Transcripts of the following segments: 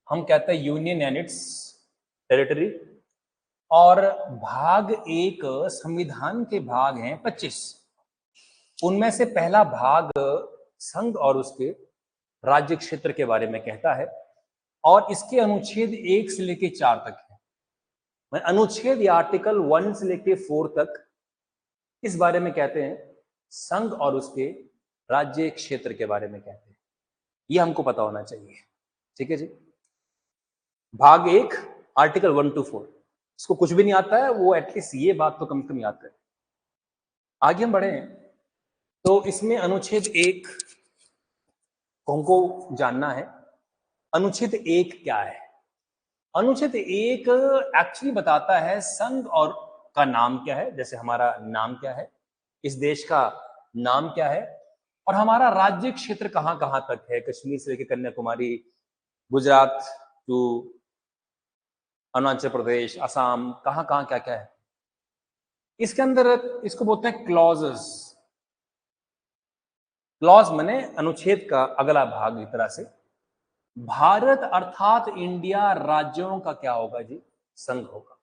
हम कहते हैं यूनियन एंड इट्स टेरिटरी। और भाग एक संविधान के भाग हैं 25। उनमें से पहला भाग संघ और उसके राज्य क्षेत्र के बारे में कहता है और इसके अनुच्छेद 1 से लेकर 4 तक है। अनुच्छेद या आर्टिकल 1 से लेकर 4 तक इस बारे में कहते हैं, संघ और उसके राज्य क्षेत्र के बारे में कहते हैं। ये हमको पता होना चाहिए, ठीक है जी। भाग 1 आर्टिकल 1 to 4, इसको कुछ भी नहीं आता है वो एटलीस्ट ये बात तो कम से कम याद करें। आगे हम बढ़े हैं तो इसमें अनुच्छेद 1 को हमको जानना है। अनुच्छेद 1 क्या है? अनुच्छेद 1 एक्चुअली बताता है संघ और का नाम क्या है, जैसे हमारा नाम क्या है, इस देश का नाम क्या है, और हमारा राज्य क्षेत्र कहां कहां तक है, कश्मीर से लेकर कन्याकुमारी, गुजरात टू अरुणाचल प्रदेश, असम, कहां कहां क्या क्या है। इसके अंदर इसको बोलते हैं क्लॉजेस। क्लॉज माने अनुच्छेद का अगला भाग। एक तरह से भारत अर्थात इंडिया राज्यों का क्या होगा जी? संघ होगा।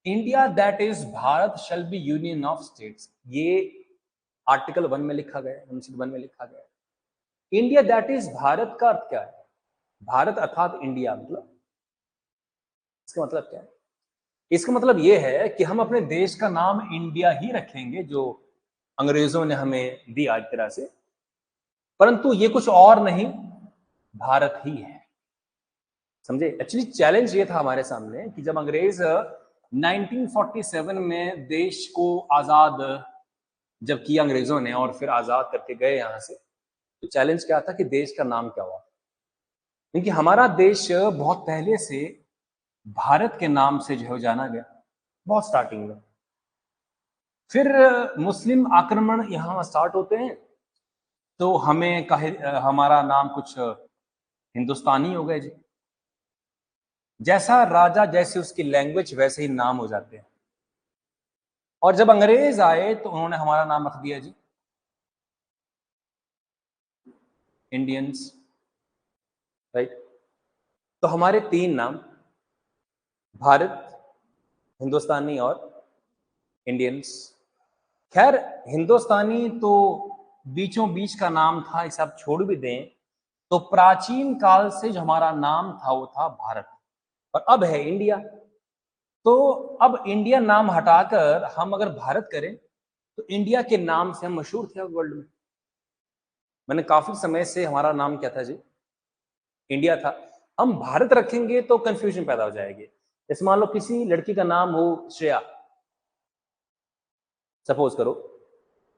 India that is Bharat shall be union of states, ये आर्टिकल 1 में लिखा गया है, अनुच्छेद 1 में लिखा गया है। इंडिया दैट इज भारत का अर्थ क्या है? भारत अर्थात इंडिया, मतलब इसका मतलब क्या है? इसका मतलब यह है कि हम अपने देश का नाम इंडिया ही रखेंगे जो अंग्रेजों ने हमें दिया एक तरह से, परंतु ये कुछ और नहीं, भारत ही है। समझे? एक्चुअली चैलेंज ये था हमारे सामने कि जब अंग्रेज 1947 में देश को आजाद जब किया अंग्रेजों ने और फिर आजाद करके गए यहां से, तो चैलेंज क्या था कि देश का नाम क्या हुआ। क्योंकि हमारा देश बहुत पहले से भारत के नाम से जो है जाना गया, बहुत स्टार्टिंग में। फिर मुस्लिम आक्रमण यहां स्टार्ट होते हैं तो हमें कहे हमारा नाम कुछ हिंदुस्तानी हो गए जी। जैसा राजा जैसे उसकी लैंग्वेज वैसे ही नाम हो जाते हैं। और जब अंग्रेज आए तो उन्होंने हमारा नाम रख दिया जी इंडियंस, राइट। तो हमारे 3 नाम, भारत, हिंदुस्तानी और इंडियंस। खैर हिंदुस्तानी तो बीचों बीच का नाम था, इसे आप छोड़ भी दें तो प्राचीन काल से जो हमारा नाम था वो था भारत, और अब है इंडिया। तो अब इंडिया नाम हटाकर हम अगर भारत करें तो इंडिया के नाम से हम मशहूर थे वर्ल्ड में। मैंने काफी समय से हमारा नाम क्या था जी? इंडिया था। हम भारत रखेंगे तो कंफ्यूजन पैदा हो जाएगी। जैसे मान लो किसी लड़की का नाम हो श्रेया, सपोज करो,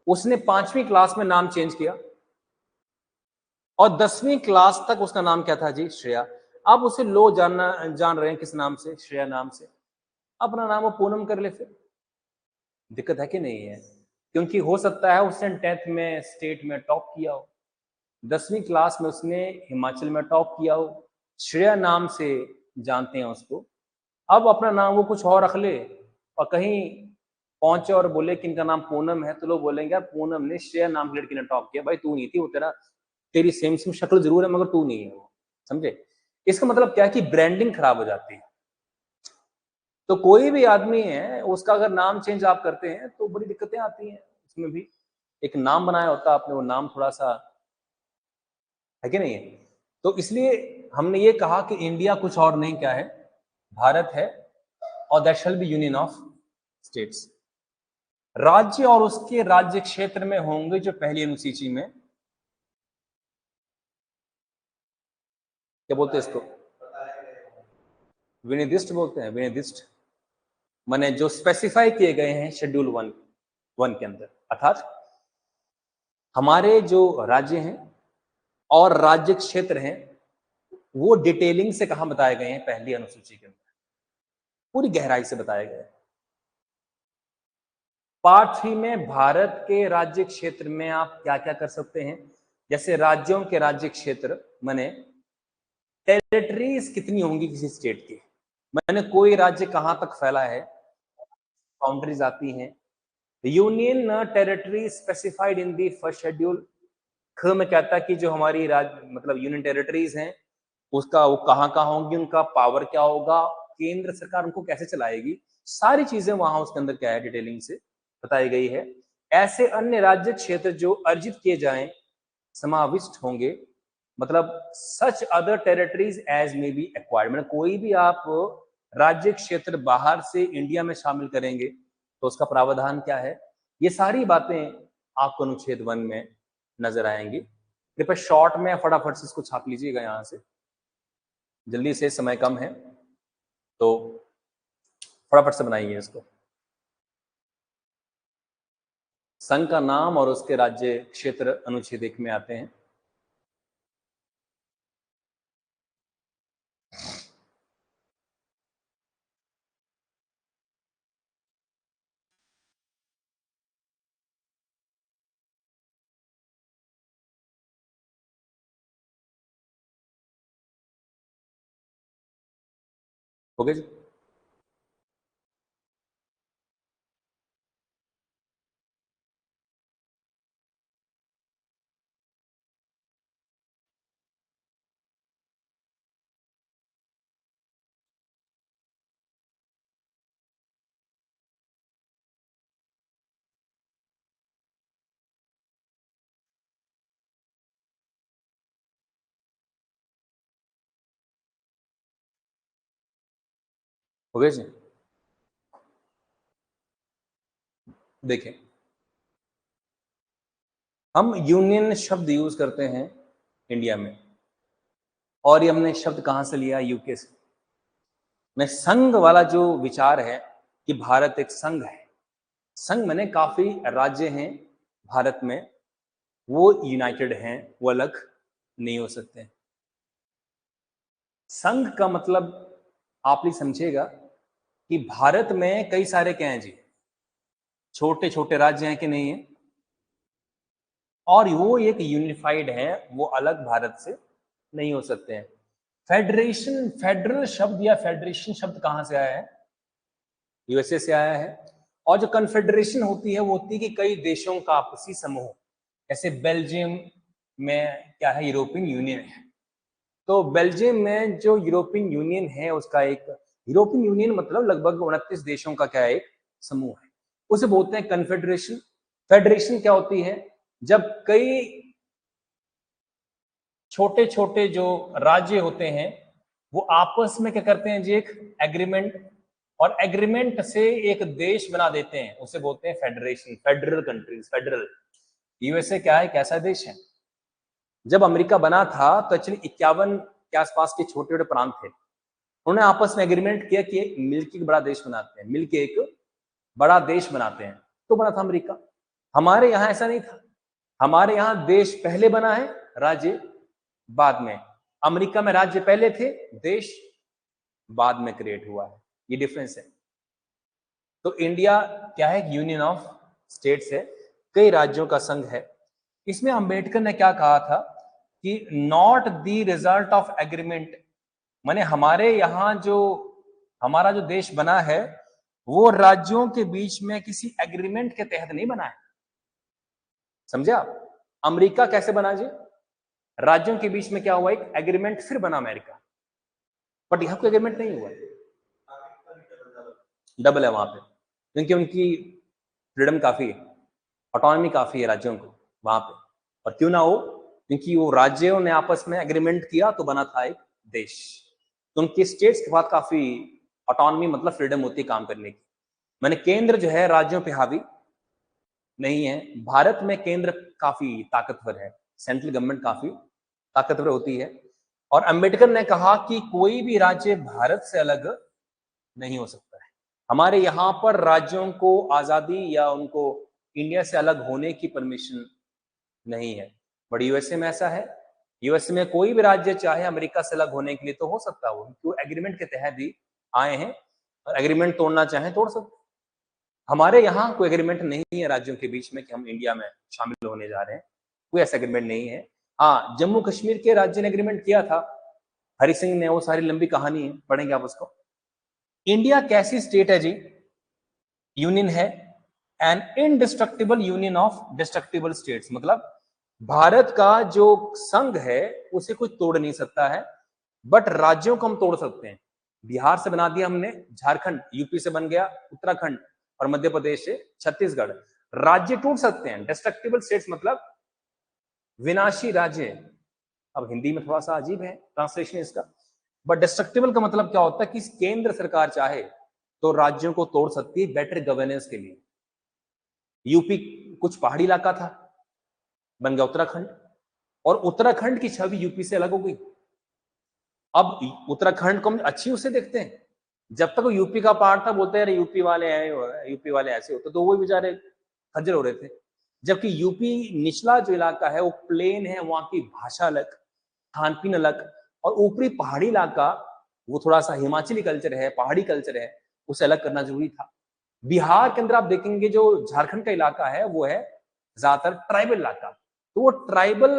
उसने 5वीं क्लास में नाम चेंज किया और 10वीं क्लास तक उसका नाम क्या था जी? श्रेया। अब उसे लोग जान रहे हैं किस नाम से? श्रेया नाम से। अपना नाम वो पूनम कर ले, फिर दिक्कत है कि नहीं है? क्योंकि हो सकता है उसने 10th में स्टेट में टॉप किया हो, 10वीं क्लास में उसने हिमाचल में टॉप किया हो, श्रेया नाम से जानते हैं उसको। अब अपना नाम वो कुछ और रख ले और कहीं पहुंचे और बोले कि इनका नाम पूनम है, तो लोग बोलेंगे यार पूनम ने श्रेया नाम की लड़की ने टॉप किया। भाई तू नहीं थी, वो तेरी सेम शक्ल जरूर है मगर तू नहीं है वो। समझे? इसका मतलब क्या है कि ब्रांडिंग खराब हो जाती है। तो कोई भी आदमी है उसका अगर नाम चेंज आप करते हैं तो बड़ी दिक्कतें आती हैं। उसमें भी एक नाम बनाया होता है आपने, वो नाम थोड़ा सा है कि नहीं है। तो इसलिए हमने ये कहा कि इंडिया कुछ और नहीं क्या है? भारत है, और that shall be union of states. राज्य और उसके राज्य क्षेत्र में होंगे जो पहली अनुसूची में, क्या बोलते हैं इसको? विनिर्दिष्ट बोलते हैं। विनिर्दिष्ट माने जो स्पेसिफाई किए गए हैं शेड्यूल 1 के अंदर, अर्थात हमारे जो राज्य हैं और राज्य क्षेत्र हैं वो डिटेलिंग से कहां बताए गए हैं? पहली अनुसूची के अंदर पूरी गहराई से बताए गए। पार्ट 3 में भारत के राज्य क्षेत्र में आप क्या क्या कर सकते हैं, जैसे राज्यों के राज्य क्षेत्र माने टेरिटरीज कितनी होंगी किसी स्टेट की, मैंने कोई राज्य कहां तक फैला है, बाउंड्रीज आती हैं। Union territory specified in the first schedule. ख में कहता है कि जो हमारी राज्य मतलब यूनियन टेरिटरीज हैं उसका वो कहाँ कहाँ होंगी, उनका पावर क्या होगा, केंद्र सरकार उनको कैसे चलाएगी, सारी चीजें वहां उसके अंदर क्या है डिटेलिंग से बताई गई है। ऐसे अन्य राज्य क्षेत्र जो अर्जित किए जाएं समाविष्ट होंगे, मतलब such other territories as may be acquired, मतलब कोई भी आप राज्य क्षेत्र बाहर से इंडिया में शामिल करेंगे तो उसका प्रावधान क्या है, ये सारी बातें आपको अनुच्छेद 1 में नजर आएंगी। कृपया शॉर्ट में फटाफट से इसको छाप लीजिएगा यहां से, जल्दी से, समय कम है तो फटाफट से बनाइए इसको। संघ का नाम और उसके राज्य क्षेत्र अनुच्छेद 1 में आते हैं। हो गया जी? हो गया जी? देखें, हम यूनियन शब्द यूज करते हैं इंडिया में, और ये हमने शब्द कहां से लिया, यूके से। में संघ वाला जो विचार है कि भारत एक संघ है, संघ मैंने काफी राज्य हैं भारत में, वो यूनाइटेड हैं, वो अलग नहीं हो सकते। संघ का मतलब आप ही समझिएगा कि भारत में कई सारे क्या हैं जी, छोटे छोटे राज्य हैं कि नहीं है, और वो एक यूनिफाइड है, वो अलग भारत से नहीं हो सकते हैं। फेडरेशन, फेडरल शब्द या फेडरेशन शब्द कहां से आया है, यूएसए से आया है। और जो कन्फेडरेशन होती है वो होती है कि कई देशों का आपसी समूह, जैसे बेल्जियम में क्या है, यूरोपियन यूनियन है, तो बेल्जियम में जो यूरोपियन यूनियन है उसका एक, यूरोपियन यूनियन मतलब लगभग 29 देशों का क्या है, एक समूह है, उसे बोलते हैं कन्फेडरेशन। फेडरेशन क्या होती है, जब कई छोटे छोटे जो राज्य होते हैं वो आपस में क्या करते हैं जी, एक एग्रीमेंट, और एग्रीमेंट से एक देश बना देते हैं, उसे बोलते हैं federation, federal countries, federal. USA क्या है, कैसा देश है, जब अमेरिका बना था तो एक्चुअली 51 के आसपास के छोटे छोटे प्रांत थे, उन्होंने आपस में एग्रीमेंट किया कि मिलकर एक बड़ा देश बनाते हैं, मिलकर एक बड़ा देश बनाते हैं, तो बना था अमेरिका। हमारे यहाँ ऐसा नहीं था, हमारे यहाँ देश पहले बना है, राज्य बाद में। अमेरिका में राज्य पहले थे, देश बाद में क्रिएट हुआ है, ये डिफरेंस है। तो इंडिया क्या है, यूनियन ऑफ स्टेट्स है, कई राज्यों का संघ है। इसमें अंबेडकर ने क्या कहा था कि not the result of agreement, माने हमारे यहाँ जो, हमारा जो देश बना है वो राज्यों के बीच में किसी एग्रीमेंट के तहत नहीं बना है, समझे आप। अमेरिका कैसे बना जी, राज्यों के बीच में क्या हुआ, एक एग्रीमेंट, फिर बना अमेरिका, बट यहां कोई एग्रीमेंट नहीं हुआ, डबल है वहां पे, क्योंकि उनकी फ्रीडम काफी है, ऑटोनॉमी काफी है राज्यों को वहां पे, और क्यों ना हो, क्योंकि वो राज्यों ने आपस में एग्रीमेंट किया तो बना था एक देश। तो उनके स्टेट्स के बाद काफी ऑटोनॉमी, मतलब फ्रीडम होती है काम करने की। मैंने केंद्र जो है राज्यों पे हावी नहीं है, भारत में केंद्र काफी ताकतवर है, सेंट्रल गवर्नमेंट काफी ताकतवर होती है। और अंबेडकर ने कहा कि कोई भी राज्य भारत से अलग नहीं हो सकता है, हमारे यहाँ पर राज्यों को आजादी या उनको इंडिया से अलग होने की परमिशन नहीं है, बट यूएसए में ऐसा है। यूएसए में कोई भी राज्य चाहे अमेरिका से अलग होने के लिए तो हो सकता है, वो एग्रीमेंट के तहत ही आए हैं, और एग्रीमेंट तोड़ना चाहे तोड़ सकते। हमारे यहाँ कोई एग्रीमेंट नहीं है राज्यों के बीच में कि हम इंडिया में शामिल होने जा रहे हैं, कोई ऐसा एग्रीमेंट नहीं है। हाँ, जम्मू कश्मीर के राज्य ने एग्रीमेंट किया था, हरि सिंह ने, वो सारी लंबी कहानी है, पढ़ेंगे आप उसको। इंडिया कैसी स्टेट है जी, यूनियन है, an indestructible union of destructible states, मतलब भारत का जो संघ है उसे कोई तोड़ नहीं सकता है, बट राज्यों को हम तोड़ सकते हैं। बिहार से बना दिया हमने झारखंड, यूपी से बन गया उत्तराखंड और मध्य प्रदेश से छत्तीसगढ़। राज्य टूट सकते हैं। डिस्ट्रक्टिबल स्टेट्स मतलब विनाशी राज्य। अब हिंदी में थोड़ा सा अजीब है ट्रांसलेशन इसका, बट डिस्ट्रक्टिबल का मतलब क्या होता है कि केंद्र सरकार चाहे तो राज्यों को तोड़ सकती है बेटर गवर्नेंस के लिए। यूपी कुछ पहाड़ी इलाका था, बन गया उत्तराखंड, और उत्तराखंड की छवि यूपी से अलग हो गई। अब उत्तराखंड को हम अच्छी उससे देखते हैं। जब तक वो यूपी का पार्ट था बोलते हैं यूपी वाले हैं, यूपी वाले ऐसे होते, तो वो बेचारे खज्जर हो रहे थे। जबकि यूपी निचला जो इलाका है वो प्लेन है, वहां की भाषा अलग, खान पीन अलग, और ऊपरी पहाड़ी इलाका वो थोड़ा सा हिमाचली कल्चर है, पहाड़ी कल्चर है, उसे अलग करना जरूरी था। बिहार के अंदर आप देखेंगे जो झारखंड का इलाका है वो है ज्यादातर ट्राइबल इलाका, तो वो ट्राइबल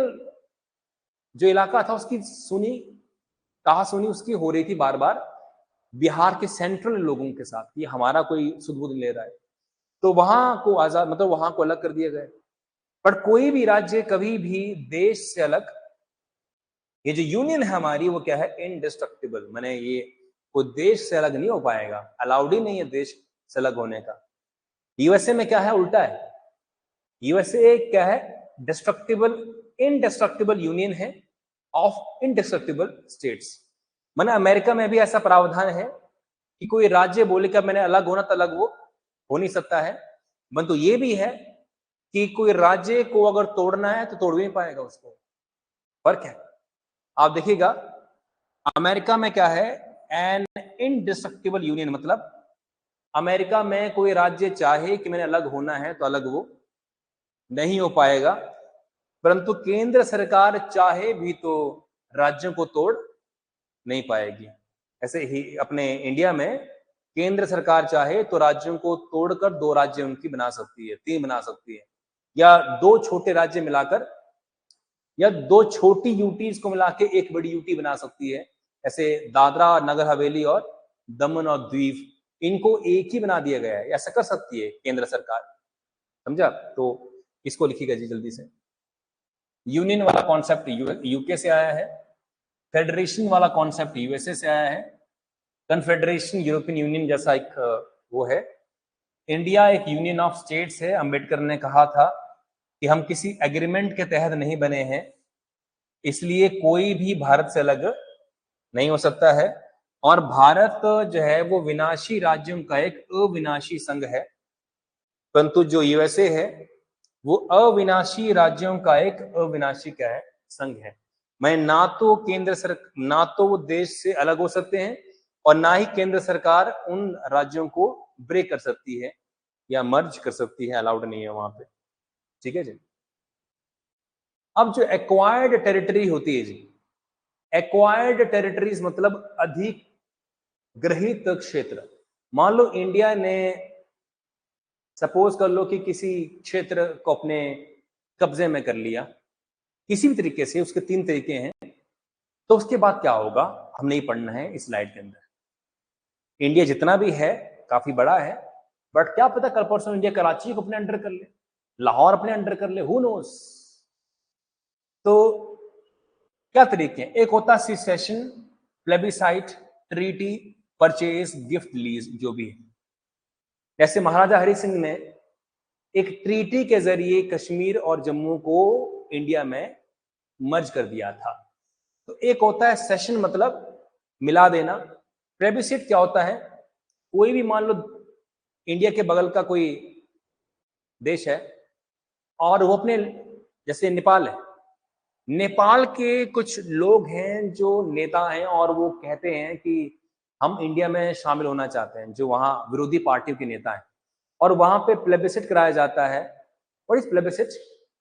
जो इलाका था उसकी सुनी कहा सुनी उसकी हो रही थी बार बार बिहार के सेंट्रल लोगों के साथ, ये हमारा कोई सुध बुध ले रहा है, तो वहां को आजाद मतलब वहां को अलग कर दिया गया। पर कोई भी राज्य कभी भी देश से अलग, ये जो यूनियन है हमारी वो क्या है, इनडिस्ट्रक्टिबल, मैंने ये कोई देश से अलग नहीं हो पाएगा, अलाउड ही नहीं है देश से अलग होने का। यूएसए में क्या है, उल्टा है। यूएसए क्या है, डिस्ट्रक्टिबल इनडिस्ट्रक्टिबल यूनियन है ऑफ इनडिस्ट्रक्टिबल स्टेट्स। माने अमेरिका में भी ऐसा प्रावधान है कि कोई राज्य बोले कि मैंने अलग होना तो अलग वो हो नहीं सकता है, परंतु ये भी है कि कोई राज्य को अगर तोड़ना है तो तोड़ भी नहीं पाएगा उसको। फर्क है। आप देखिएगा अमेरिका में क्या है, एन इनडिस्ट्रक्टिबल यूनियन, मतलब अमेरिका में कोई राज्य चाहे कि मैंने अलग होना है तो अलग वो नहीं हो पाएगा, परंतु केंद्र सरकार चाहे भी तो राज्यों को तोड़ नहीं पाएगी। ऐसे ही अपने इंडिया में केंद्र सरकार चाहे तो राज्यों को तोड़कर दो राज्य उनकी बना सकती है, तीन बना सकती है, या दो छोटे राज्य मिलाकर, या दो छोटी यूटीज को मिला के एक बड़ी यूटी बना सकती है। ऐसे दादरा नगर हवेली और दमन और द्वीप, इनको एक ही बना दिया गया है, ऐसा कर सकती है केंद्र सरकार। समझा? तो इसको लिखिएगा जी जल्दी से। यूनियन वाला कॉन्सेप्ट यूके से आया है, फेडरेशन वाला कॉन्सेप्ट यूएसए से आया है, कन्फेडरेशन यूरोपियन यूनियन जैसा एक वो है। इंडिया एक यूनियन ऑफ स्टेट्स है। अंबेडकर ने कहा था कि हम किसी एग्रीमेंट के तहत नहीं बने हैं, इसलिए कोई भी भारत से अलग नहीं हो सकता है, और भारत जो है वो विनाशी राज्यों का एक अविनाशी संघ है, परंतु जो यूएसए है वो अविनाशी राज्यों का एक अविनाशी क्या है, संघ है। मैं ना तो केंद्र सरकार, ना तो वो देश से अलग हो सकते हैं और ना ही केंद्र सरकार उन राज्यों को ब्रेक कर सकती है या मर्ज कर सकती है, अलाउड नहीं है वहां पे। ठीक है जी। अब जो एक्वायर्ड टेरिटरी होती है जी, एक्वायर्ड टेरिटरीज मतलब अधिक गृहीत क्षेत्र। मान लो इंडिया ने सपोज कर लो कि किसी क्षेत्र को अपने कब्जे में कर लिया किसी भी तरीके से, उसके तीन तरीके हैं, तो उसके बाद क्या होगा हम नहीं पढ़ना है इस स्लाइड के अंदर। इंडिया जितना भी है काफी बड़ा है, बट क्या पता कल परसों इंडिया कराची को अपने अंडर कर ले, लाहौर अपने अंडर कर ले, हु नोस। तो क्या तरीके हैं, एक होता है cessation, plebiscite, treaty, purchase, gift, lease, जो भी है। जैसे महाराजा हरि सिंह ने एक ट्रीटी के जरिए कश्मीर और जम्मू को इंडिया में मर्ज कर दिया था। तो एक होता है सेशन मतलब मिला देना। प्लेबिसाइट क्या होता है, कोई भी मान लो इंडिया के बगल का कोई देश है और वो अपने, जैसे नेपाल है, नेपाल के कुछ लोग हैं जो नेता हैं और वो कहते हैं कि हम इंडिया में शामिल होना चाहते हैं, जो वहां विरोधी पार्टियों के नेता हैं, और वहां पे प्लेबिसाइट कराया जाता है। और इस प्लेबिसाइट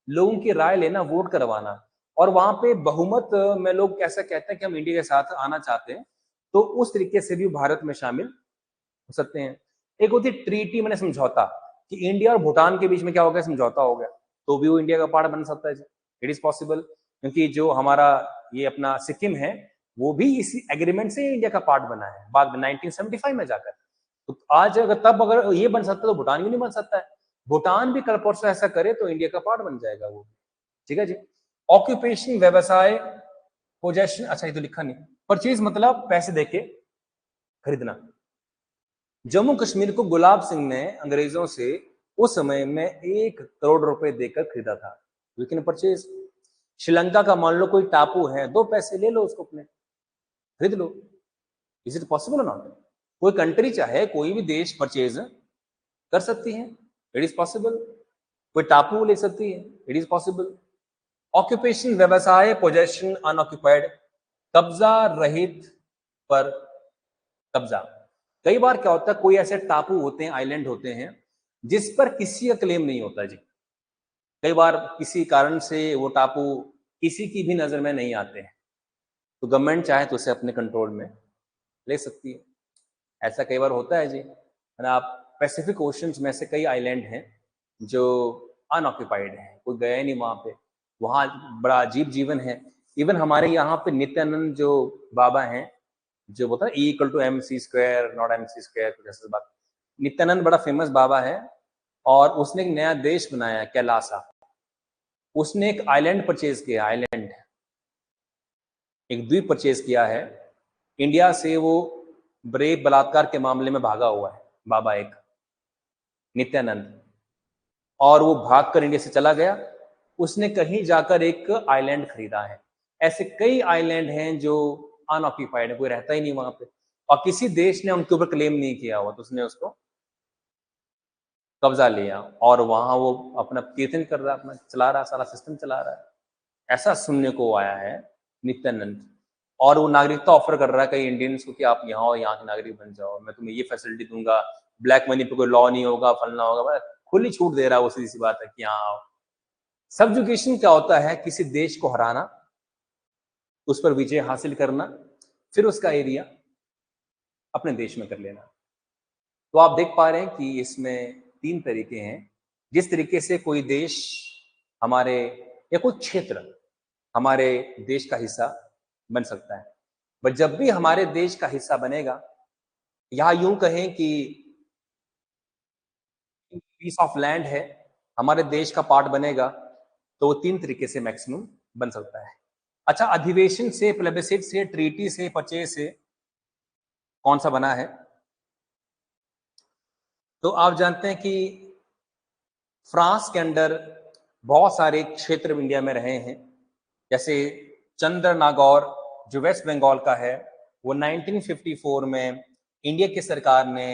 लोगों की राय लेना, वोट करवाना, और वहां पे बहुमत में लोग कैसा कहते हैं कि हम इंडिया के साथ आना चाहते हैं, तो उस तरीके से भी भारत में शामिल हो सकते हैं। एक होती ट्रीटी, मैंने समझौता, कि इंडिया और भूटान के बीच में क्या हो गया, समझौता हो गया, तो भी वो इंडिया का पार्ट बन सकता है। इट इज पॉसिबल, क्योंकि जो हमारा ये अपना सिक्किम है वो भी इसी एग्रीमेंट से इंडिया का पार्ट बना है बाद में 1975 में जाकर। तो आज अगर ये बन सकता है तो भूटान क्यों नहीं बन सकता है। भूटान भी कल परसों ऐसा करे तो इंडिया का पार्ट बन जाएगा वो। ठीक है जी। ऑक्यूपेशन, व्यवसाय, पोजेशन, अच्छा ये तो लिखा नहीं, परचेज मतलब पैसे देके खरीदना। जम्मू कश्मीर को गुलाब सिंह ने अंग्रेजों से उस समय में 1 करोड़ रुपए देकर खरीदा था। You can purchase. श्रीलंका का मान लो कोई टापू है, 2 पैसे ले लो उसको, अपने खरीद लो। Is it possible not? कोई कंट्री चाहे कोई भी देश परचेज कर सकती है, इट इज पॉसिबल। कोई टापू ले सकती है, इट इज पॉसिबल। ऑक्यूपेशन व्यवसाय, पोजेशन अनऑक्यूपाइड, कब्जा रहित पर कब्जा। कई बार क्या होता है, कोई ऐसे टापू होते हैं, आइलैंड होते हैं जिस पर किसी का क्लेम नहीं होता जी। कई बार किसी कारण से वो टापू किसी की भी नजर में नहीं आते हैं, तो गवर्नमेंट चाहे तो उसे अपने कंट्रोल में ले सकती है। ऐसा कई बार होता है जी। आप पैसिफिक ओशंस में से कई आइलैंड हैं जो अनऑक्यूपाइड है, कोई गया नहीं वहां पे, वहां बड़ा अजीब जीवन है। इवन हमारे यहाँ पे नित्यानंद जो बाबा हैं, जो बोलता है E=mc², नॉट mc², कुछ ऐसा बात। नित्यानंद बड़ा फेमस बाबा है और उसने एक नया देश बनाया, कैलासा। उसने एक आइलैंड परचेज किया, आइलैंड, एक द्वीप परचेज किया है इंडिया से। वो रेप बलात्कार के मामले में भागा हुआ है बाबा एक, नित्यानंद, और वो भागकर इंडिया से चला गया। उसने कहीं जाकर एक आइलैंड खरीदा है। ऐसे कई आइलैंड हैं जो अनऑक्यूपाइड है, कोई रहता ही नहीं वहां पे, और किसी देश ने उनके ऊपर क्लेम नहीं किया हुआ, तो उसने उसको कब्जा लिया और वहां वो अपना कीर्तन कर रहा है, अपना चला रहा, सारा सिस्टम चला रहा है। ऐसा सुनने को आया है नित्यानंद। और वो नागरिकता ऑफर कर रहा है कई इंडियंस को कि आप यहाँ हो, यहाँ के नागरिक बन जाओ, मैं तुम्हें ये फैसिलिटी दूंगा, ब्लैक मनी पे कोई लॉ नहीं होगा, फलना होगा, खुली छूट दे रहा है वो, सीधी सी बात है कि यहाँ आओ। सबजुकेशन क्या होता है? किसी देश को हराना, उस पर विजय हासिल करना, फिर उसका एरिया अपने देश में कर लेना। तो आप देख पा रहे हैं कि इसमें 3 तरीके हैं जिस तरीके से कोई देश हमारे, या कोई क्षेत्र हमारे देश का हिस्सा बन सकता है। बट जब भी हमारे देश का हिस्सा बनेगा, या यूं कहें कि पीस ऑफ लैंड है, हमारे देश का पार्ट बनेगा, तो वो 3 तरीके से मैक्सिमम बन सकता है। अच्छा, अधिवेशन से, प्लेबिसिट से, ट्रीटी से, परचेज से कौन सा बना है? तो आप जानते हैं कि फ्रांस के अंदर बहुत सारे क्षेत्र इंडिया में रहे हैं। जैसे चंद्र नागौर जो वेस्ट बंगाल का है, वो 1954 में इंडिया की सरकार ने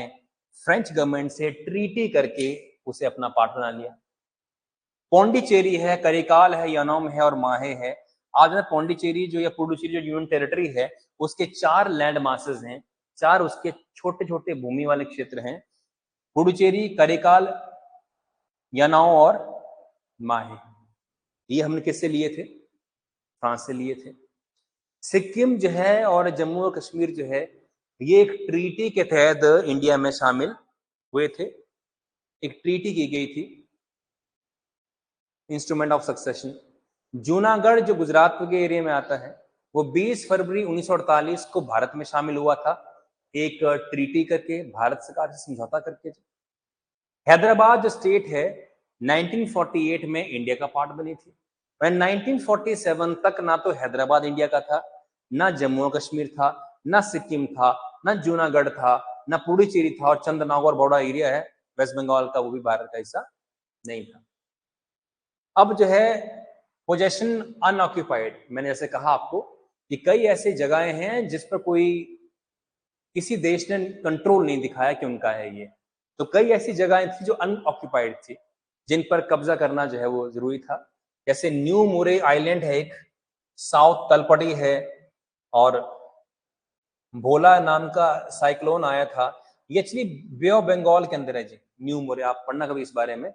फ्रेंच गवर्नमेंट से ट्रीटी करके उसे अपना पार्ट बना लिया। पौंडीचेरी है, करिकाल है, यनोम है और माहे है। आज में पौंडीचेरी जो, या पुडुचेरी जो यूनियन टेरिटरी है, उसके 4 लैंड मासेस हैं, 4 उसके छोटे छोटे भूमि वाले क्षेत्र हैं, पुडुचेरी, करिकाल, यनाओ और माहे। ये हमने किससे लिए थे? फ्रांस से लिए थे। सिक्किम जो है और जम्मू और कश्मीर जो है, ये एक ट्रीटी के तहत इंडिया में शामिल हुए थे। एक ट्रीटी की गई थी, इंस्ट्रूमेंट ऑफ सक्सेशन। जूनागढ़ जो गुजरात के एरिया में आता है, वो 20 फरवरी 1948 को भारत में शामिल हुआ था, एक ट्रीटी करके, भारत सरकार से समझौता करके। हैदराबाद जो स्टेट है 1948 में इंडिया का पार्ट बनी थी। 1947 तक ना तो हैदराबाद इंडिया का था, ना जम्मू और कश्मीर था, ना सिक्किम था, ना जूनागढ़ था, ना पुडुचेरी था, और चंद्रनागौर बड़ा एरिया है वेस्ट बंगाल का, वो भी भारत का हिस्सा नहीं था। अब जो है पोजेशन अनऑक्यूपाइड, मैंने जैसे कहा आपको कि कई ऐसी जगहें हैं जिस पर कोई, किसी देश ने कंट्रोल नहीं दिखाया कि उनका है ये। तो कई ऐसी जगहें थी जो अनऑक्यूपाइड थी, जिन पर कब्जा करना जो है वो जरूरी था। जैसे न्यू मोरे आइलैंड है एक, साउथ तलपटी है, और भोला नाम का साइक्लोन आया था। ये एक्चुअली बे ऑफ बंगाल के अंदर है जी, न्यू मोरे, आप पढ़ना कभी इस बारे में।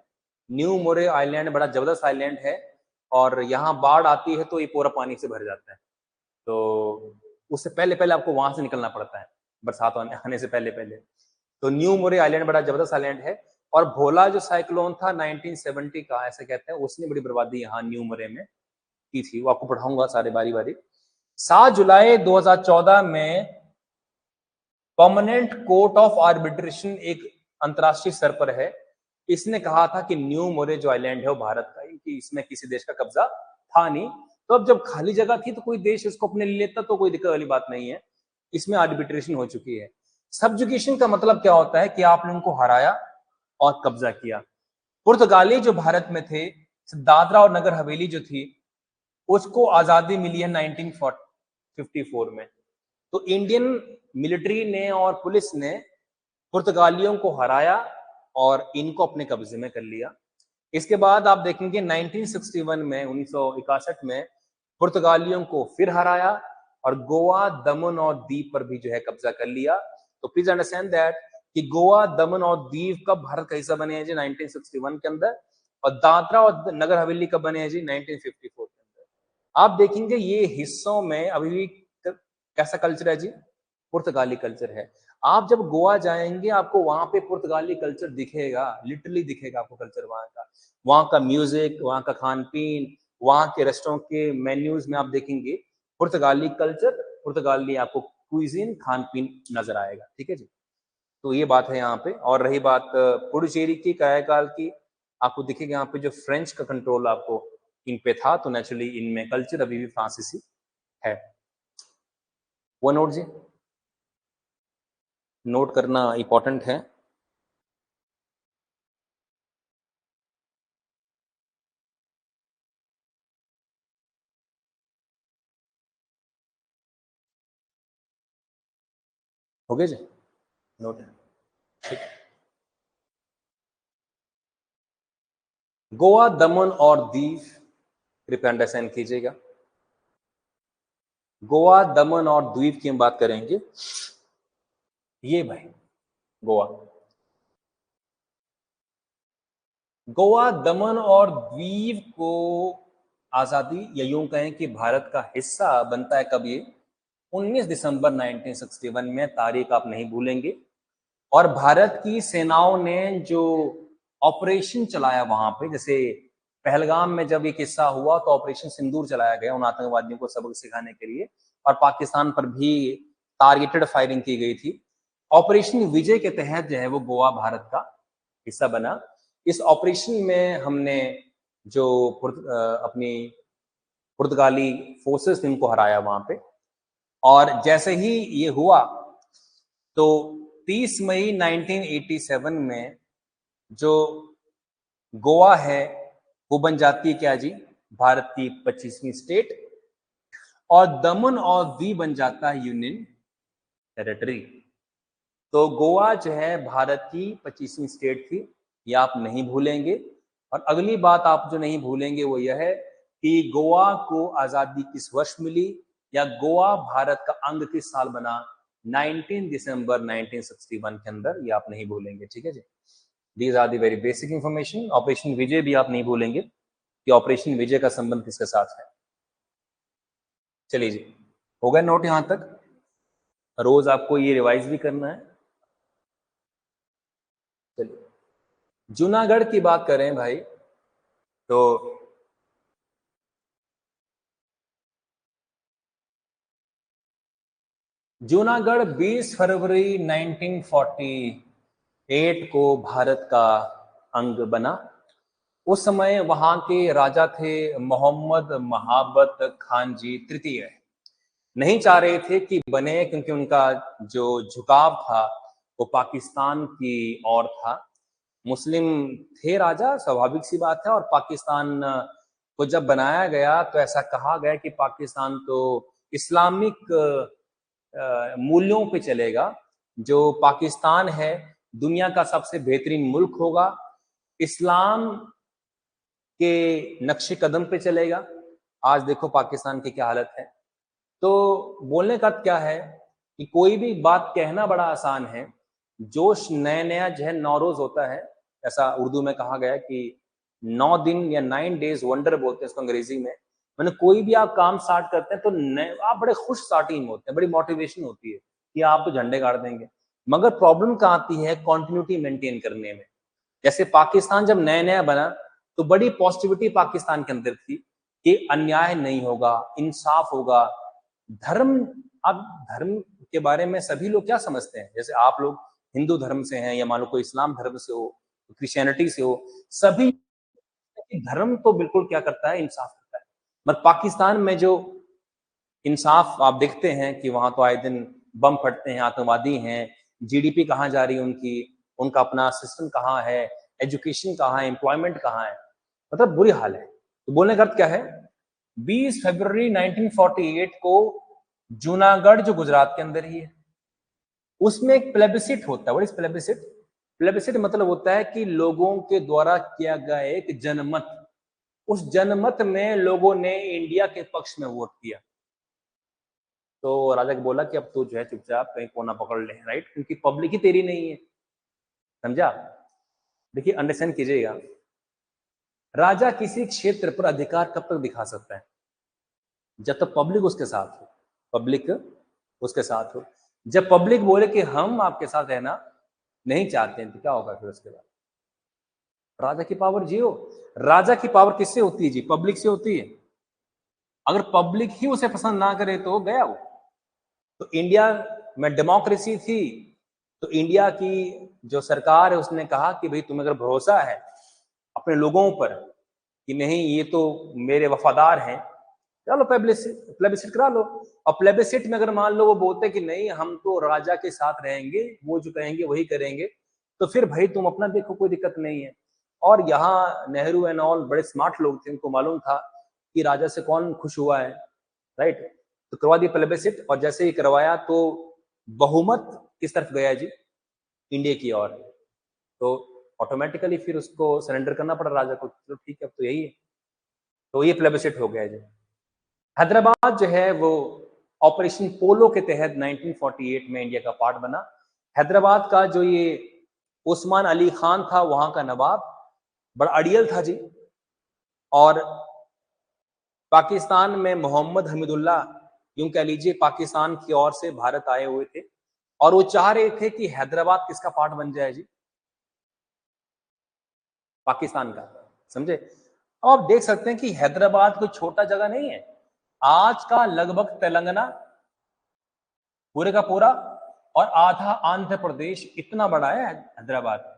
न्यू मोरे आइलैंड बड़ा जबरदस्त आइलैंड है, और यहाँ बाढ़ आती है तो ये पूरा पानी से भर जाता है। तो उससे पहले पहले आपको वहां से निकलना पड़ता है, बरसात आने से पहले पहले। तो न्यू मोरे आइलैंड बड़ा जबरदस्त आइलैंड है। और भोला जो साइक्लोन था 1970 का, ऐसे कहते हैं, उसने बड़ी बर्बादी यहाँ न्यू मोरे में की थी। वो आपको पढ़ाऊंगा सारे बारी बारी। 7 जुलाई 2014 में परमानेंट कोर्ट ऑफ आर्बिट्रेशन एक अंतरराष्ट्रीय स्तर पर है, इसने कहा था कि न्यू मोरे जो आइलैंड है वो भारत का ही, कि इसमें किसी देश का कब्जा था नहीं। तो अब जब खाली जगह थी तो कोई देश इसको अपने ले लेता तो कोई दिक्कत वाली बात नहीं है, इसमें आर्बिट्रेशन हो चुकी है। सब्जुगेशन का मतलब क्या होता है कि आपने उनको हराया और कब्जा किया। पुर्तगाली जो भारत में थे, दादरा और नगर हवेली जो थी, उसको आजादी मिली है 1954 में। तो इंडियन मिलिट्री ने और पुलिस ने पुर्तगालियों को हराया और इनको अपने कब्जे में कर लिया। इसके बाद आप देखेंगे 1961 में 1961 में पुर्तगालियों को फिर हराया और गोवा, दमन और दीव पर भी जो है कब्जा कर लिया। तो प्लीज अंडरस्टैंड दैट कि गोवा, दमन और दीव कब भारत का हिस्सा बने हैं जी? 1961 के अंदर। और दादरा और नगर हवेली कब बने हैं जी? 1954 के अंदर। आप देखेंगे ये हिस्सों में अभी भी कैसा कल्चर है जी? पुर्तगाली कल्चर है। आप जब गोवा जाएंगे आपको वहां पे पुर्तगाली कल्चर दिखेगा, लिटरली दिखेगा आपको कल्चर वहां का म्यूजिक, वहां का खान पीन, वहां के रेस्टोरेंट के मेन्यूज में आप देखेंगे पुर्तगाली कल्चर, पुर्तगाली आपको क्विजीन, खान पीन नजर आएगा। ठीक है जी, तो ये बात है यहाँ पे। और रही बात पुडुचेरी की, कार्यकाल की, आपको दिखेगा यहाँ पे जो फ्रेंच का कंट्रोल आपको इन पे था, तो नेचुरली इनमें कल्चर अभी भी फ्रांसीसी है। वो नोट जी, नोट करना इंपॉर्टेंट है। हो गया जी, नोट है। ठीक, गोवा, दमन और दीव, कृपया अंडरस्टैंड कीजिएगा। गोवा, दमन और द्वीप की हम बात करेंगे। ये भाई गोवा, गोवा, दमन और द्वीप को आजादी, या यूं कहें कि भारत का हिस्सा बनता है कब? ये 19 दिसंबर 1961 में, तारीख आप नहीं भूलेंगे। और भारत की सेनाओं ने जो ऑपरेशन चलाया वहां पे, जैसे पहलगाम में जब ये किस्सा हुआ तो ऑपरेशन सिंदूर चलाया गया उन आतंकवादियों को सबक सिखाने के लिए, और पाकिस्तान पर भी टारगेटेड फायरिंग की गई थी। ऑपरेशन विजय के तहत जो है वो गोवा भारत का हिस्सा बना। इस ऑपरेशन में हमने जो अपनी पुर्तगाली फोर्सेस इनको हराया वहां पे। और जैसे ही ये हुआ तो 30 मई 1987 में जो गोवा है वो बन जाती है क्या जी? भारत की 25वीं स्टेट। और दमन और दीव बन जाता है यूनियन टेरिटरी। तो गोवा जो है भारत की 25वीं स्टेट थी, ये आप नहीं भूलेंगे। और अगली बात आप जो नहीं भूलेंगे वो यह है कि गोवा को आजादी किस वर्ष मिली, या गोवा भारत का अंग किस साल बना? 19 दिसंबर 1961 के अंदर, ये आप नहीं भूलेंगे। ठीक है जी, these are the very basic information. Operation Vijay भी आप नहीं भूलेंगे कि ऑपरेशन विजय का संबंध किसके साथ है। चलिए जी, हो गया नोट यहां तक? रोज आपको ये रिवाइज भी करना है। चलिए, जूनागढ़ की बात करें भाई तो जूनागढ़ 20 फरवरी 1948 को भारत का अंग बना। उस समय वहां के राजा थे मोहम्मद महाबत खान जी तृतीय। नहीं चाह रहे थे कि बने, क्योंकि उनका जो झुकाव था वो पाकिस्तान की ओर था। मुस्लिम थे राजा, स्वाभाविक सी बात है। और पाकिस्तान को जब बनाया गया तो ऐसा कहा गया कि पाकिस्तान तो इस्लामिक मूल्यों पे चलेगा। जो पाकिस्तान है दुनिया का सबसे बेहतरीन मुल्क होगा, इस्लाम के नक्शे कदम पे चलेगा। आज देखो पाकिस्तान की क्या हालत है। तो बोलने का क्या है कि कोई भी बात कहना बड़ा आसान है, जोश नया नया जो है नौरोज होता है। ऐसा उर्दू में कहा गया कि 9 दिन या 9 डेज वंडर बोलते हैं इसको अंग्रेजी में। मैंने कोई भी आप काम स्टार्ट करते हैं तो आप बड़े खुश स्टार्टिंग होते हैं, बड़ी मोटिवेशन होती है कि आप तो झंडे गाड़ देंगे। मगर प्रॉब्लम कहाँ आती है? कॉन्टिन्यूटी मेंटेन करने में। जैसे पाकिस्तान जब नया नया बना तो बड़ी पॉजिटिविटी पाकिस्तान के अंदर थी कि अन्याय नहीं होगा, इंसाफ होगा, धर्म। अब धर्म के बारे में सभी लोग क्या समझते हैं? जैसे आप लोग हिंदू धर्म से हैं, या मान लो कोई इस्लाम धर्म से हो, क्रिश्चियनिटी से हो, सभी धर्म तो बिल्कुल क्या करता है? इंसाफ करता है। मगर पाकिस्तान में जो इंसाफ आप देखते हैं कि वहां तो आए दिन बम फटते हैं, आतंकवादी हैं, जीडीपी कहाँ जा रही है उनकी, उनका अपना सिस्टम कहाँ है, एजुकेशन कहाँ है, एम्प्लॉयमेंट कहाँ है, मतलब बुरी हाल है। तो बोलने का अर्थ क्या है, 20 फरवरी 1948 को जूनागढ़ जो गुजरात के अंदर ही है, उसमें एक प्लेबिसिट होता है। What is plebiscite? प्लेबिसिट मतलब होता है कि लोगों के द्वारा किया गया एक जनमत, उस जनमत में लोगों ने इंडिया के पक्ष में वोट किया। तो राजा को बोला कि अब तू जो है चुपचाप कहीं कोना पकड़ ले, राइट, क्योंकि पब्लिक ही तेरी नहीं है। समझा? देखिए, अंडरस्टैंड कीजिएगा, राजा किसी क्षेत्र पर अधिकार कब तक दिखा सकता है? जब तक पब्लिक उसके साथ हो, पब्लिक उसके साथ हो। जब पब्लिक बोले कि हम आपके साथ रहना नहीं चाहते हैं, तो क्या होगा फिर उसके बाद? राजा की पावर जियो। राजा की पावर किससे होती है जी? पब्लिक से होती है। अगर पब्लिक ही उसे पसंद ना करे तो गया वो। तो इंडिया में डेमोक्रेसी थी, तो इंडिया की जो सरकार है उसने कहा कि भाई तुम्हें अगर भरोसा है अपने लोगों पर कि नहीं ये तो मेरे वफादार हैं, चलो प्लेबिसिट करा लो। और प्लेबिसिट में अगर मान लो वो बोलते कि नहीं हम तो राजा के साथ रहेंगे, वो जो कहेंगे वही करेंगे, तो फिर भाई तुम अपना देखो, कोई दिक्कत नहीं है। और यहाँ नेहरू एंड ऑल बड़े स्मार्ट लोग थे, उनको मालूम था कि राजा से कौन खुश हुआ है, राइट। तो करवा दिया प्लेबिसिट, और जैसे ही करवाया तो बहुमत किस तरफ गया जी? इंडिया की ओर। तो ऑटोमेटिकली फिर उसको सरेंडर करना पड़ा राजा को, तो ठीक है अब तो यही है। तो ये प्लेबिसिट हो गया जी। हैदराबाद जो है वो ऑपरेशन पोलो के तहत 1948 में इंडिया का पार्ट बना। हैदराबाद का जो ये उस्मान अली खान था वहां का नवाब, बड़ा अड़ियल था जी। और पाकिस्तान में मोहम्मद हमीदुल्लाह, यूं कह लीजिए पाकिस्तान की ओर से भारत आए हुए थे, और वो चाह रहे थे कि हैदराबाद किसका पार्ट बन जाए जी? पाकिस्तान का। समझे? अब आप देख सकते हैं कि हैदराबाद कोई छोटा जगह नहीं है। आज का लगभग तेलंगाना पूरे का पूरा और आधा आंध्र प्रदेश, इतना बड़ा है हैदराबाद।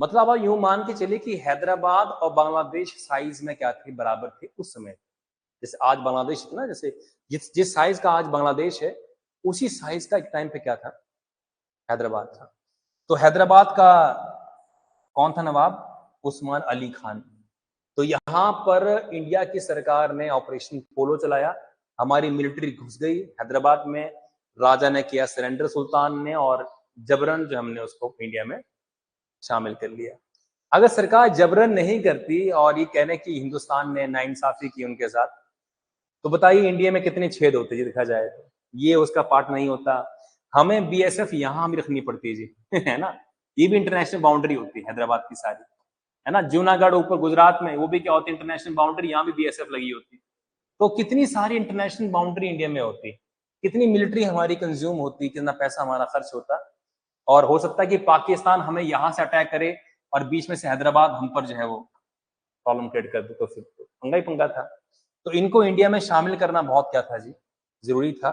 मतलब आप यूं मान के चलिए कि हैदराबाद और बांग्लादेश साइज में क्या थे, बराबर थे उस समय। जैसे आज बांग्लादेश ना, जैसे जिस साइज का आज बांग्लादेश है, उसी साइज का एक टाइम पे क्या था? हैदराबाद था। तो हैदराबाद का कौन था नवाब? उस्मान अली खान। तो यहां पर इंडिया की सरकार ने ऑपरेशन पोलो चलाया, हमारी मिलिट्री घुस गई हैदराबाद में, राजा ने किया सरेंडर सुल्तान ने, और जबरन जो हमने उसको इंडिया में शामिल कर लिया। अगर सरकार जबरन नहीं करती और ये कहने की हिंदुस्तान ने नाइंसाफी की उनके साथ, तो बताइए इंडिया में कितने छेद होते जी देखा जाए तो। ये उसका पार्ट नहीं होता, हमें बीएसएफ यहां भी रखनी पड़ती है जी है ना। ये भी इंटरनेशनल बाउंड्री होती है हैदराबाद की सारी, है ना। जूनागढ़ ऊपर गुजरात में, वो भी क्या होती है? इंटरनेशनल बाउंड्री, यहाँ भी बीएसएफ लगी होती है। तो कितनी सारी इंटरनेशनल बाउंड्री इंडिया में होती है, कितनी मिलिट्री हमारी कंज्यूम होती, कितना पैसा हमारा खर्च होता। और हो सकता है कि पाकिस्तान हमें यहां से अटैक करे और बीच में से हैदराबाद हम पर जो है वो प्रॉब्लम क्रिएट कर दे, तो फिर तो पंगा ही पंगा था। तो इनको इंडिया में शामिल करना बहुत क्या था जी, जरूरी था,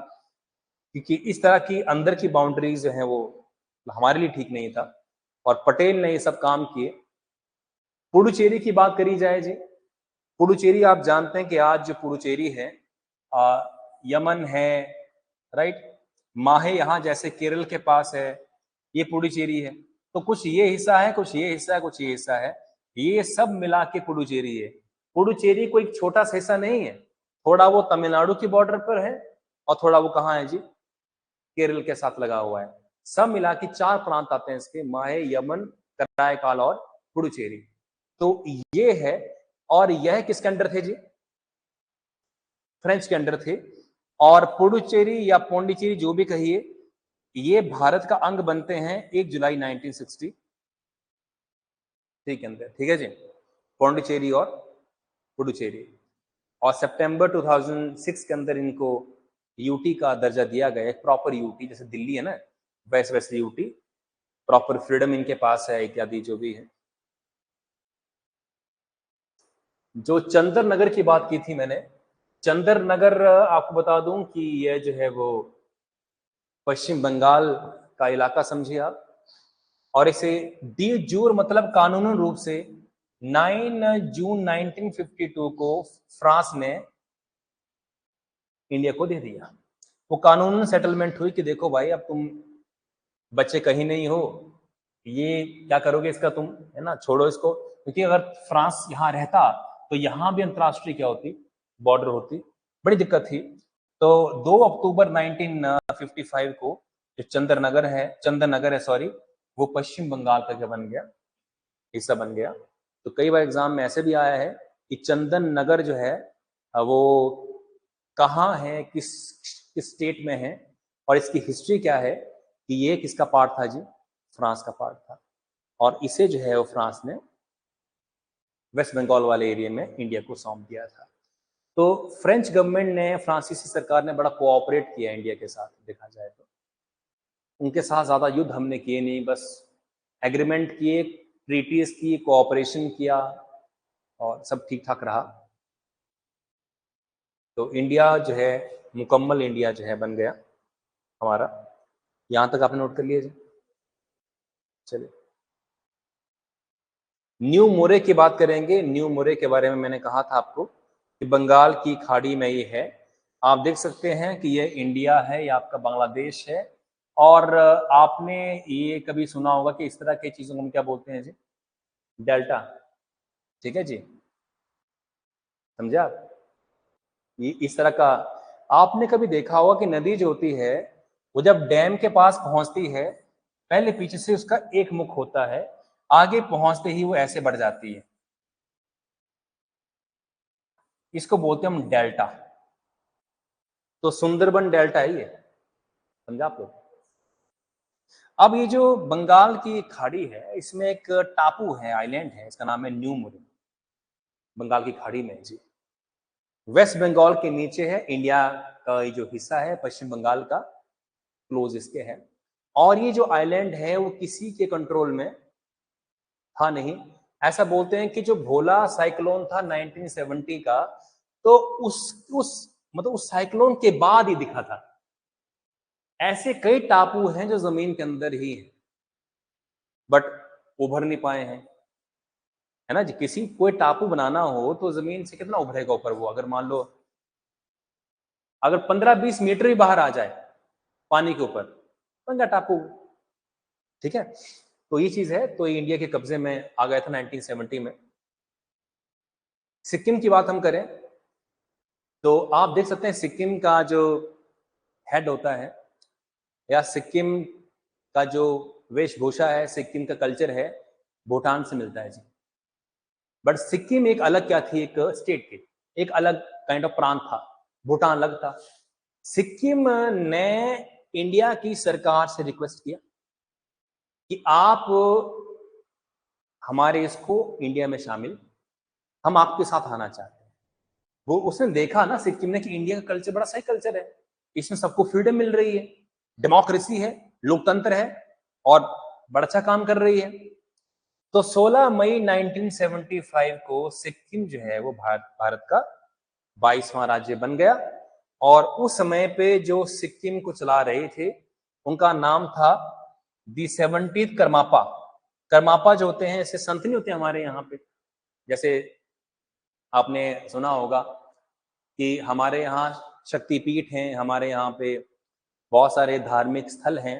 क्योंकि इस तरह की अंदर की बाउंड्रीज जो है वो हमारे लिए ठीक नहीं था। और पटेल ने ये सब काम किए। पुडुचेरी की बात करी जाए जी, पुडुचेरी आप जानते हैं कि आज जो पुडुचेरी है, यमन है, राइट, माहे यहाँ जैसे केरल के पास है, ये पुडुचेरी है। तो कुछ ये हिस्सा है, कुछ ये हिस्सा है, कुछ ये हिस्सा है, ये सब मिला के पुडुचेरी है। पुडुचेरी कोई छोटा सा हिस्सा नहीं है, थोड़ा वो तमिलनाडु की बॉर्डर पर है और थोड़ा वो कहाँ है जी? केरल के साथ लगा हुआ है। सब मिला के 4 प्रांत आते हैं इसके, माहे, यमन, कराईकाल और पुडुचेरी। तो ये है, और यह किसके अंडर थे जी? फ्रेंच के अंडर थे। और पुडुचेरी या पौंडीचेरी जो भी कहिए, ये भारत का अंग बनते हैं 1 जुलाई 1960 के अंदर, ठीक है जी, पौंडीचेरी और पुडुचेरी। और सितंबर 2006 के अंदर इनको यूटी का दर्जा दिया गया, एक प्रॉपर यूटी, जैसे दिल्ली है ना वैसे वैसे यूटी, प्रॉपर फ्रीडम इनके पास है इत्यादि जो भी है। जो चंदर नगर की बात की थी मैंने, चंदर नगर आपको बता दूं कि यह जो है वो पश्चिम बंगाल का इलाका समझिए आप। और इसे डी जूर मतलब कानूनन रूप से 9 जून 1952 को फ्रांस ने इंडिया को दे दिया। वो कानूनन सेटलमेंट हुई कि देखो भाई, अब तुम बच्चे कहीं नहीं हो, ये क्या करोगे इसका तुम, है ना, छोड़ो इसको। क्योंकि अगर फ्रांस यहाँ रहता तो यहाँ भी अंतर्राष्ट्रीय क्या होती, बॉर्डर होती, बड़ी दिक्कत थी। तो 2 अक्टूबर 1955 को जो चंदन नगर है सॉरी, वो पश्चिम बंगाल का क्या बन गया, हिस्सा बन गया। तो कई बार एग्जाम में ऐसे भी आया है कि चंदन नगर जो है वो कहाँ है, किस किस स्टेट में है, और इसकी हिस्ट्री क्या है कि ये किसका पार्ट था जी, फ्रांस का पार्ट था। और इसे जो है वो फ्रांस ने वेस्ट बंगाल वाले एरिया में इंडिया को सौंप दिया था। तो फ्रेंच गवर्नमेंट ने, फ्रांसीसी सरकार ने बड़ा कोऑपरेट किया इंडिया के साथ, देखा जाए तो उनके साथ ज्यादा युद्ध हमने किए नहीं, बस एग्रीमेंट किए, ट्रीटीज की, कोऑपरेशन किया और सब ठीक ठाक रहा। तो इंडिया जो है, मुकम्मल इंडिया जो है बन गया हमारा। यहां तक आपने नोट कर लिया जी। चलिए न्यू मोरे की बात करेंगे। न्यू मोरे के बारे में मैंने कहा था आपको कि बंगाल की खाड़ी में ये है। आप देख सकते हैं कि ये इंडिया है, ये आपका बांग्लादेश है। और आपने ये कभी सुना होगा कि इस तरह की चीजों को हम क्या बोलते हैं जी, डेल्टा। ठीक है जी, समझे आप, ये इस तरह का। आपने कभी देखा होगा कि नदी जो होती है वो जब डैम के पास पहुंचती है, पहले पीछे से उसका एक मुख होता है, आगे पहुंचते ही वो ऐसे बढ़ जाती है। इसको बोलते हैं हम डेल्टा। तो सुंदरबन डेल्टा है ये, समझा आप लोग। अब ये जो बंगाल की खाड़ी है, इसमें एक टापू है, आइलैंड है, इसका नाम है न्यू मोरे, बंगाल की खाड़ी में जी। वेस्ट बंगाल के नीचे है, इंडिया का ये जो हिस्सा है पश्चिम बंगाल का, क्लोज इसके है। और ये जो आइलैंड है वो किसी के कंट्रोल में था नहीं। ऐसा बोलते हैं कि जो भोला साइक्लोन था 1970 का, तो उस मतलब उस साइक्लोन के बाद ही दिखा था। ऐसे कई टापू हैं जो जमीन के अंदर ही हैं, बट उभर नहीं पाए हैं, है ना जी। किसी कोई टापू बनाना हो तो जमीन से कितना उभरेगा ऊपर वो, अगर मान लो अगर 15-20 मीटर ही बाहर आ जाए पानी के ऊपर, बन गया टापू। ठीक है, तो ये चीज है। तो ये इंडिया के कब्जे में आ गया था 1970 में। सिक्किम की बात हम करें तो आप देख सकते हैं सिक्किम का जो हेड होता है, या सिक्किम का जो वेशभूषा है, सिक्किम का कल्चर है, भूटान से मिलता है जी। बट सिक्किम एक अलग क्या थी, एक स्टेट थी, एक अलग काइंड ऑफ प्रांत था, भूटान अलग था। सिक्किम ने इंडिया की सरकार से रिक्वेस्ट किया कि आप हमारे इसको इंडिया में शामिल, हम आपके साथ आना चाहते हैं। वो उसने देखा ना सिक्किम ने कि इंडिया का कल्चर बड़ा सही कल्चर है, इसमें सबको फ्रीडम मिल रही है, डेमोक्रेसी है, लोकतंत्र है, और बड़ा अच्छा काम कर रही है। तो 16 मई 1975 को सिक्किम जो है वो भारत का 22वां राज्य बन गया। और उस समय पे जो सिक्किम को चला रहे थे उनका नाम था दी 70th करमापा। करमापा जो होते हैं, ऐसे संत नहीं होते हमारे यहाँ पे, जैसे आपने सुना होगा कि हमारे यहाँ शक्तिपीठ हैं, हमारे यहाँ पे बहुत सारे धार्मिक स्थल हैं,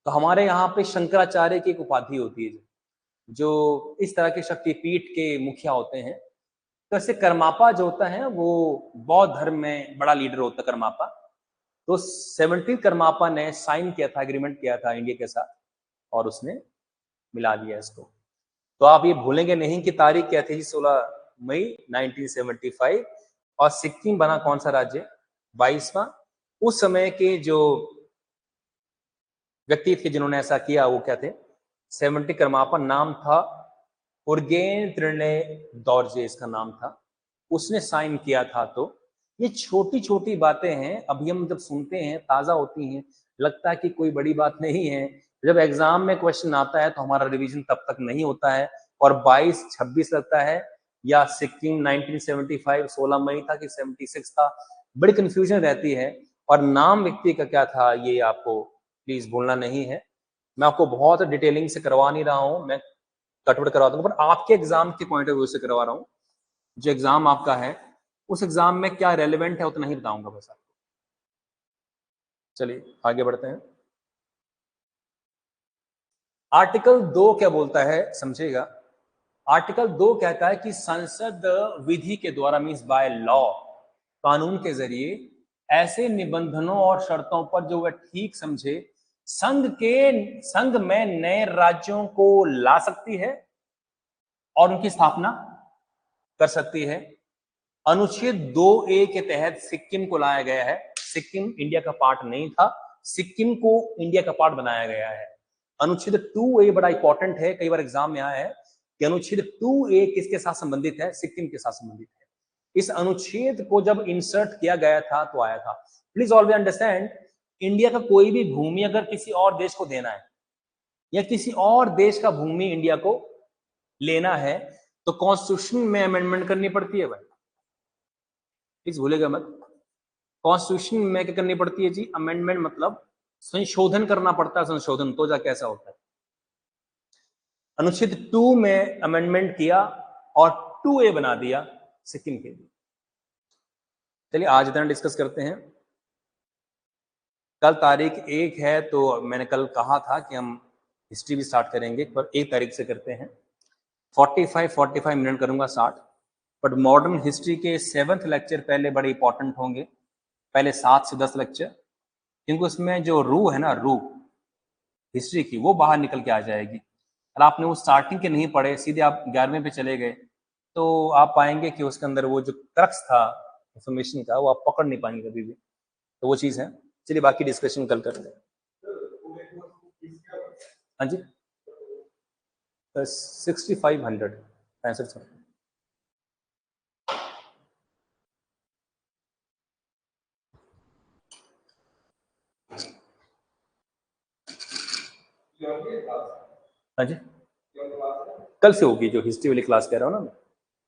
तो हमारे यहाँ पे शंकराचार्य की एक उपाधि होती है जो इस तरह के शक्तिपीठ के मुखिया होते हैं। तो ऐसे करमापा जो होता है वो बौद्ध धर्म में बड़ा लीडर होता है करमापा। तो 70 करमापा ने साइन किया था, एग्रीमेंट किया था इंडिया के साथ, और उसने मिला दिया इसको। तो आप ये भूलेंगे नहीं कि तारीख क्या थी, 16 मई 1975। और सिक्किम बना कौन सा राज्य, 22वां। उस समय के जो व्यक्ति थे जिन्होंने ऐसा किया वो क्या थे, 70 करमापा नाम था, उर्गेन त्रिणय दौरजे इसका नाम था, उसने साइन किया था। तो ये छोटी छोटी बातें हैं, अभी हम जब सुनते हैं ताजा होती हैं, लगता है कि कोई बड़ी बात नहीं है। जब एग्जाम में क्वेश्चन आता है तो हमारा रिवीजन तब तक नहीं होता है, और 22-26 लगता है, या सिक्किम 1975 16 मई था कि 76 था, बड़ी कंफ्यूजन रहती है। और नाम व्यक्ति का क्या था ये आपको प्लीज भूलना नहीं है। मैं आपको बहुत डिटेलिंग से करवा नहीं रहा हूं, मैं कटवट करवा दूंगा, पर आपके एग्जाम के पॉइंट ऑफ व्यू से करवा रहा हूँ। जो एग्जाम आपका है उस एग्जाम में क्या रेलिवेंट है उतना ही बताऊंगा बस आपको। चलिए आगे बढ़ते हैं। आर्टिकल 2 क्या बोलता है समझिएगा। आर्टिकल 2 कहता है कि संसद विधि के द्वारा मीन्स बाय लॉ, कानून के जरिए ऐसे निबंधनों और शर्तों पर जो वह ठीक समझे संघ में नए राज्यों को ला सकती है और उनकी स्थापना कर सकती है। अनुच्छेद 2A के तहत सिक्किम को लाया गया है। सिक्किम इंडिया का पार्ट नहीं था, सिक्किम को इंडिया का पार्ट बनाया गया है। अनुच्छेद 2A बड़ा इंपॉर्टेंट है, कई बार एग्जाम में आया है कि अनुच्छेद 2A किसके साथ संबंधित है, सिक्किम के साथ संबंधित है। इस अनुच्छेद को जब इंसर्ट किया गया था तो आया था। प्लीज ऑलवेज अंडरस्टैंड, इंडिया का कोई भी भूमि अगर किसी और देश को देना है या किसी और देश का भूमि इंडिया को लेना है तो कॉन्स्टिट्यूशन में अमेंडमेंट करनी पड़ती है भाई, प्लीज भूलेगा मत। कॉन्स्टिट्यूशन में क्या करनी पड़ती है जी, अमेंडमेंट मतलब संशोधन करना पड़ता है, संशोधन तो जाके ऐसा होता है। अनुच्छेद 2 में अमेंडमेंट किया और 2A बना दिया सिक्किम के लिए। चलिए आज इतना डिस्कस करते हैं। कल तारीख 1 है तो मैंने कल कहा था कि हम हिस्ट्री भी स्टार्ट करेंगे, पर 1 तारीख से करते हैं। 45 मिनट करूंगा 60, बट मॉडर्न हिस्ट्री के 7th लेक्चर पहले बड़े इंपॉर्टेंट होंगे, पहले 7 से 10 लेक्चर, क्योंकि उसमें जो रू है ना, रू हिस्ट्री की, वो बाहर निकल के आ जाएगी। और आपने वो स्टार्टिंग के नहीं पढ़े, सीधे आप 11वें पे चले गए तो आप पाएंगे कि उसके अंदर वो जो क्रक्स था इंफॉर्मेशन का वो आप पकड़ नहीं पाएंगे कभी भी। तो वो चीज़ है। चलिए बाकी डिस्कशन कल करते हैं। हाँ जी 6500 65। हाँ जी कल से होगी जो हिस्ट्री वाली क्लास कह रहा हूँ ना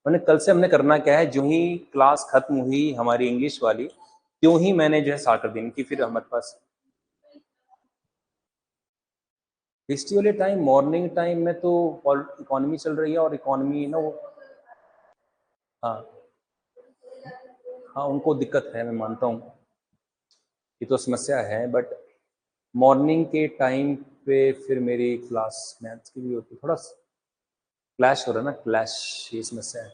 मैंने कल से हमने करना क्या है, जो ही क्लास खत्म हुई हमारी इंग्लिश वाली त्यों ही मैंने जो है स्टार्ट कर दी कि फिर हमारे पास हिस्ट्री वाले टाइम मॉर्निंग टाइम में तो इकोनॉमी चल रही है और इकोनॉमी ना वो हाँ हाँ उनको दिक्कत है, मैं मानता हूँ ये तो समस्या है, बट मॉर्निंग के टाइम पे फिर मेरी क्लास मैथ्स की भी होती है, थोड़ा क्लैश हो रहा है ना, क्लैश ये समस्या है।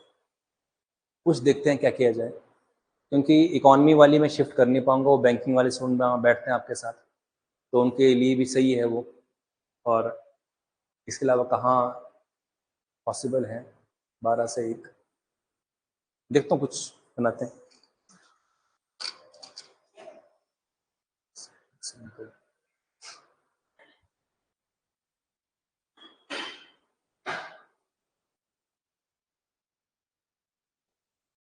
कुछ देखते हैं क्या किया जाए, क्योंकि इकोनॉमी वाली में शिफ्ट कर नहीं पाऊंगा, वो बैंकिंग वाले स्टूडेंट बैठते हैं आपके साथ तो उनके लिए भी सही है वो, और इसके अलावा कहाँ पॉसिबल है 12 से 1, देखता हूँ कुछ बनाते हैं।